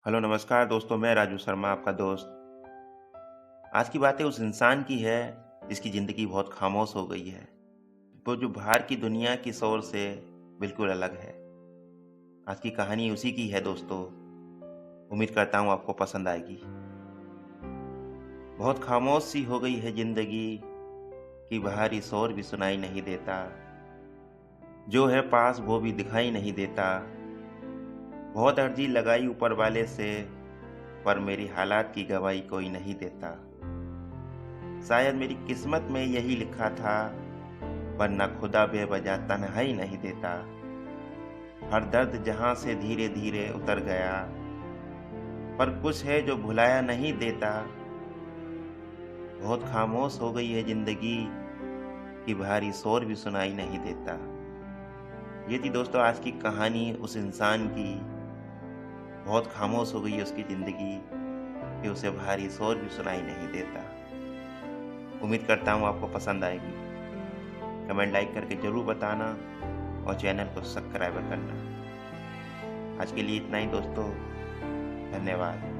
Hello नमस्कार दोस्तों, मैं राजू शर्मा आपका दोस्त। आज की बातें उस इंसान की है जिसकी ज़िंदगी बहुत खामोश हो गई है। वो जो बाहर की दुनिया की शोर से बिल्कुल अलग है। आज की कहानी उसी की है दोस्तों। उम्मीद करता हूँ आपको पसंद आएगी। बहुत खामोश सी हो गई है ज़िंदगी कि बाहरी शोर भी सुनाई नहीं देता। जो है पास वो भी दिखाई नहीं देता। बहुत अर्जी लगाई ऊपर वाले से, पर मेरी हालात की गवाही कोई नहीं देता। शायद मेरी किस्मत में यही लिखा था, वरना खुदा बेवजह तन्हाई नहीं देता। हर दर्द जहां से धीरे धीरे उतर गया, पर कुछ है जो भुलाया नहीं देता। बहुत खामोश हो गई है जिंदगी कि भारी शोर भी सुनाई नहीं देता। ये थी दोस्तों आज की कहानी उस इंसान की। बहुत खामोश हो गई है उसकी जिंदगी कि उसे भारी शोर भी सुनाई नहीं देता। उम्मीद करता हूँ आपको पसंद आएगी। कमेंट लाइक करके ज़रूर बताना और चैनल को सब्सक्राइब करना। आज के लिए इतना ही दोस्तों। धन्यवाद।